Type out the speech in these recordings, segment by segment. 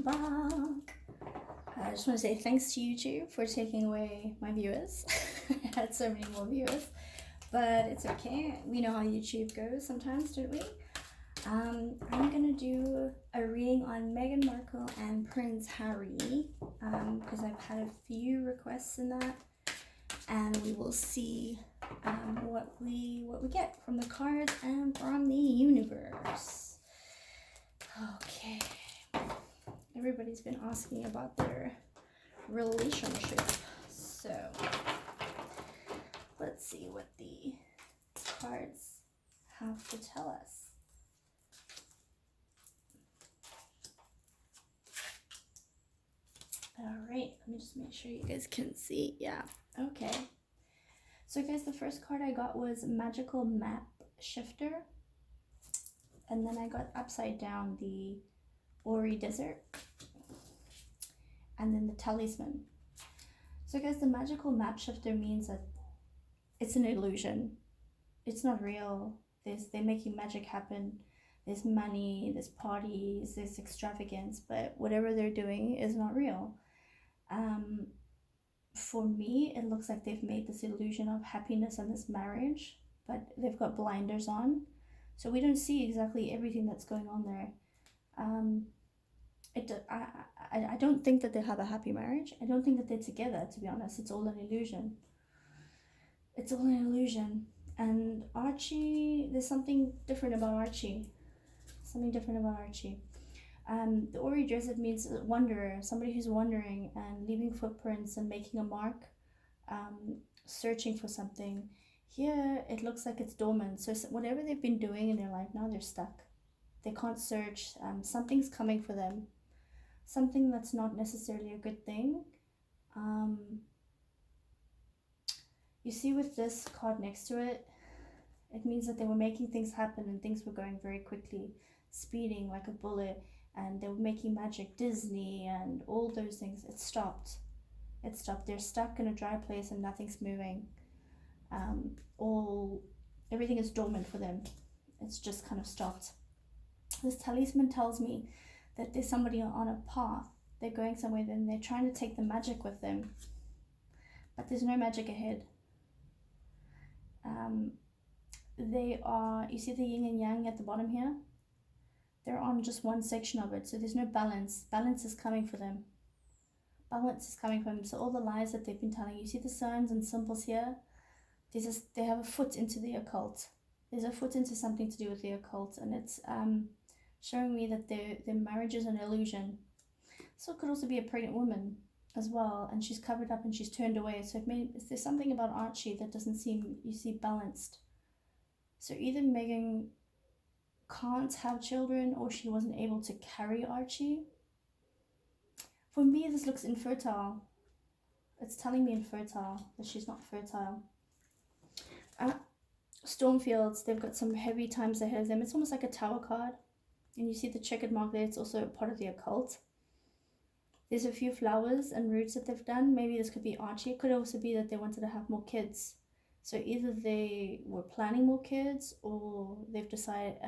welcome back. I just want to say thanks to YouTube for taking away my viewers. I had so many more viewers, but it's okay. We know how YouTube goes sometimes, don't we? I'm gonna do a reading on Meghan Markle and Prince Harry because I've had a few requests in that, and we will see what we get from the cards and from the universe. Okay. Everybody's been asking about their relationship, so let's see what the cards have to tell us. All right, let me just make sure you guys can see. Yeah, okay. So guys, the first card I got was Magical Map Shifter, and then I got upside down the Ori Desert, and then the Talisman. So guys, the Magical Map Shifter means that it's an illusion. It's not real. They're making magic happen. There's money, there's parties, there's extravagance, but whatever they're doing is not real. For me, it looks like they've made this illusion of happiness and this marriage, but they've got blinders on, so we don't see exactly everything that's going on there. I don't think that they have a happy marriage. I don't think that they're together, to be honest. It's all an illusion. It's all an illusion. And Archie, there's something different about Archie. The Ori Desert means wanderer, somebody who's wandering and leaving footprints and making a mark, searching for something. Here, it looks like it's dormant. So whatever they've been doing in their life, now they're stuck. They can't search. Something's coming for them. Something that's not necessarily a good thing. You see with this card next to it, it means that they were making things happen and things were going very quickly, speeding like a bullet, and they were making magic, Disney and all those things. It stopped. They're stuck in a dry place and nothing's moving. Everything is dormant for them. It's just kind of stopped. This talisman tells me that there's somebody on a path. They're going somewhere, then they're trying to take the magic with them, but there's no magic ahead. You see the yin and yang at the bottom here? They're on just one section of it, so there's no balance. Balance is coming for them. So all the lies that they've been telling, you see the signs and symbols here? They have a foot into the occult. There's a foot into something to do with the occult, and it's showing me that their marriage is an illusion. So it could also be a pregnant woman as well, and she's covered up and she's turned away. So there's something about Archie that doesn't seem, balanced. So either Meghan can't have children or she wasn't able to carry Archie. For me, this looks infertile. It's telling me infertile, that she's not fertile. Stormfields, they've got some heavy times ahead of them. It's almost like a tower card. And you see the checkered mark there, it's also part of the occult. There's a few flowers and roots that they've done. Maybe this could be Archie. It could also be that they wanted to have more kids. So either they were planning more kids, or they've decided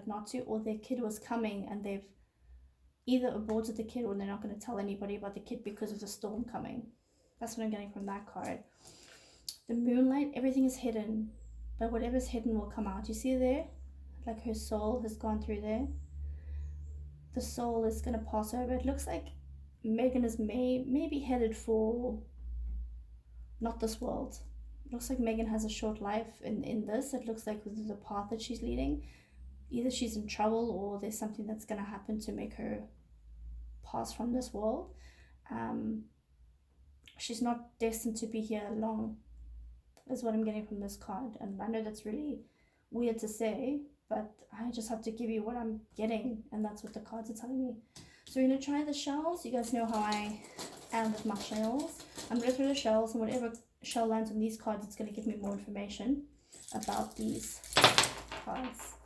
not to, or their kid was coming and they've either aborted the kid or they're not going to tell anybody about the kid because of the storm coming. That's what I'm getting from that card. The moonlight, everything is hidden, but whatever's hidden will come out. You see there? Like her soul has gone through there. The soul is going to pass over. It looks like Meghan is maybe headed for not this world. It looks like Meghan has a short life in this. It looks like the path that she's leading, either she's in trouble or there's something that's going to happen to make her pass from this world. She's not destined to be here long, is what I'm getting from this card. And I know that's really weird to say, but I just have to give you what I'm getting, and that's what the cards are telling me. So we're going to try the shells. You guys know how I am with my shells. I'm going to throw the shells, and whatever shell lands on these cards, it's going to give me more information about these cards.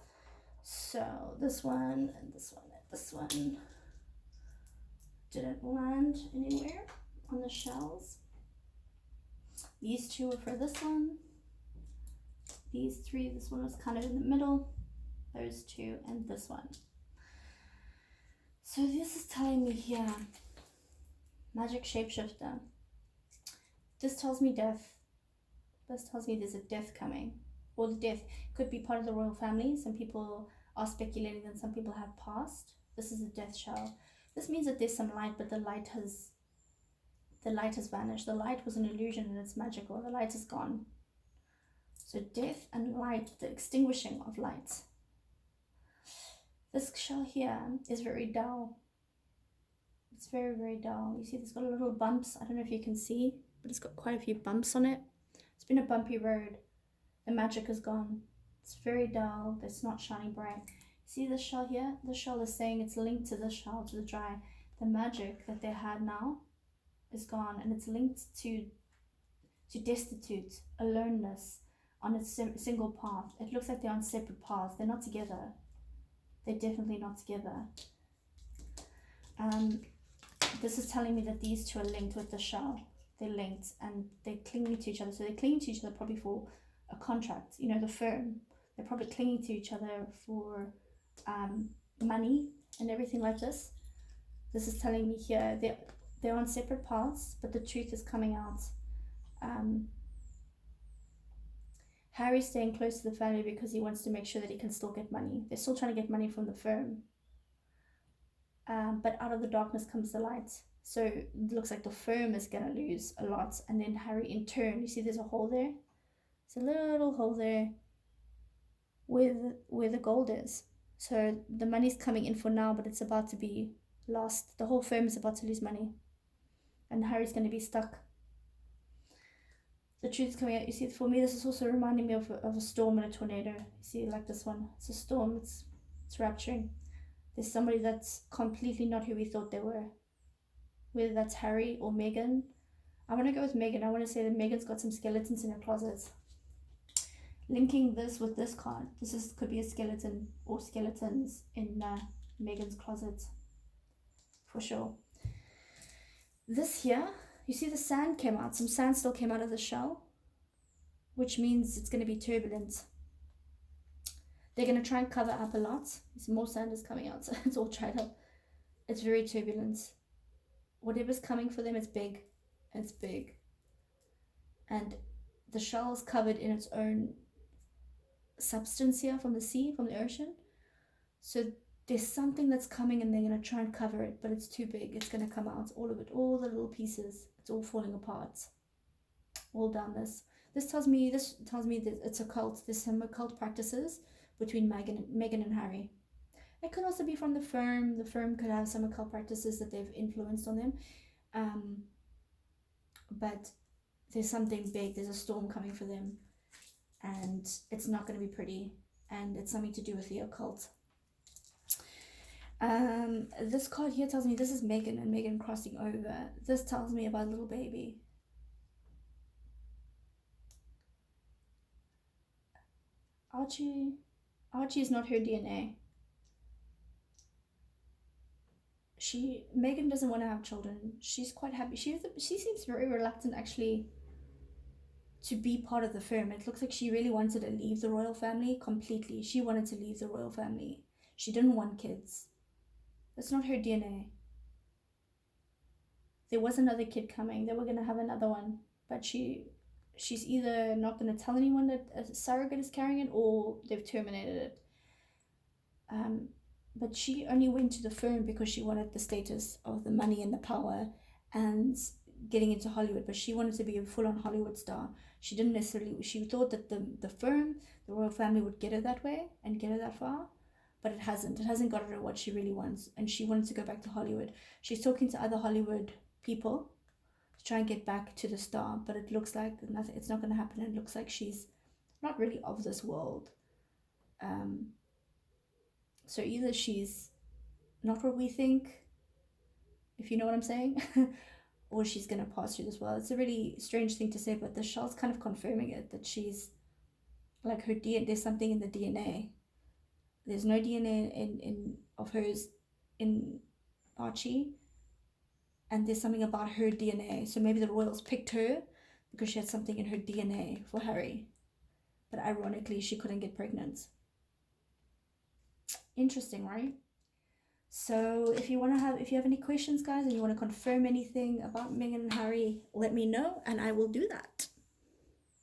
So this one and this one and this one didn't land anywhere on the shells. These two are for this one. These three, this one was kind of in the middle. Those two and this one. So this is telling me here, magic shapeshifter. This tells me death. This tells me there's a death coming. Or the death could be part of the royal family. Some people are speculating that some people have passed. This is a death shell. This means that there's some light, but the light has vanished. The light was an illusion and it's magical. The light is gone. So death and light, the extinguishing of light. This shell here is very dull. It's very, very dull. You see, there's got little bumps. I don't know if you can see, but it's got quite a few bumps on it. It's been a bumpy road. The magic is gone. It's very dull. It's not shining bright. See this shell here? The shell is saying it's linked to this shell, to the dry. The magic that they had now is gone, and it's linked to destitute, aloneness, on a single path. It looks like they're on separate paths. They're not together. They're definitely not together. This is telling me that these two are linked with the shell. They're linked and they're clinging to each other. So they're clinging to each other probably for a contract, you know, the firm. They're probably clinging to each other for money and everything like this. This is telling me here they're on separate paths, but the truth is coming out. Harry's staying close to the family because he wants to make sure that he can still get money. They're still trying to get money from the firm. But out of the darkness comes the light. So it looks like the firm is going to lose a lot. And then Harry in turn, you see there's a hole there? It's a little hole there where the gold is. So the money's coming in for now, but it's about to be lost. The whole firm is about to lose money. And Harry's going to be stuck. The truth is coming out. You see, for me, this is also reminding me of a storm and a tornado. You see, like this one. It's a storm. It's rupturing. There's somebody that's completely not who we thought they were. Whether that's Harry or Meghan. I want to go with Meghan. I want to say that Meghan's got some skeletons in her closet. Linking this with this card. Could be a skeleton or skeletons in Meghan's closet. For sure. This here, you see the sand came out. Some sand still came out of the shell. Which means it's going to be turbulent. They're going to try and cover up a lot. Some more sand is coming out, so it's all dried up. It's very turbulent. Whatever's coming for them is big. It's big. And the shell is covered in its own substance here from the sea, from the ocean. So there's something that's coming and they're going to try and cover it, but it's too big. It's going to come out, all of it, all the little pieces. It's all falling apart. All down this. This tells me that it's a cult. There's some occult practices between Meghan and Harry. It could also be from the firm. The firm could have some occult practices that they've influenced on them. But there's something big. There's a storm coming for them. And it's not going to be pretty. And it's something to do with the occult. This card here tells me this is Meghan and Meghan crossing over. This tells me about a little baby. Archie is not her DNA. Meghan doesn't want to have children. She's quite happy. She seems very reluctant actually to be part of the firm. It looks like she really wanted to leave the royal family completely. She wanted to leave the royal family. She didn't want kids. That's not her DNA. There was another kid coming. They were going to have another one. But she's either not going to tell anyone that a surrogate is carrying it or they've terminated it. But she only went to the firm because she wanted the status of the money and the power and getting into Hollywood. But she wanted to be a full-on Hollywood star. She didn't necessarily... She thought that the firm, the royal family would get her that way and get her that far. But it hasn't. It hasn't got her what she really wants. And she wanted to go back to Hollywood. She's talking to other Hollywood people to try and get back to the star. But it looks like nothing. It's not going to happen. It looks like she's not really of this world. So either she's not what we think, if you know what I'm saying, or she's going to pass through this world. It's a really strange thing to say, but the shell's kind of confirming it, that she's, like her DNA, there's something in the DNA. There's no DNA in of hers in Archie, and there's something about her DNA. So maybe the royals picked her because she had something in her DNA for Harry. But ironically, she couldn't get pregnant. Interesting, right? So if you have any questions, guys, and you want to confirm anything about Meghan and Harry, let me know and I will do that.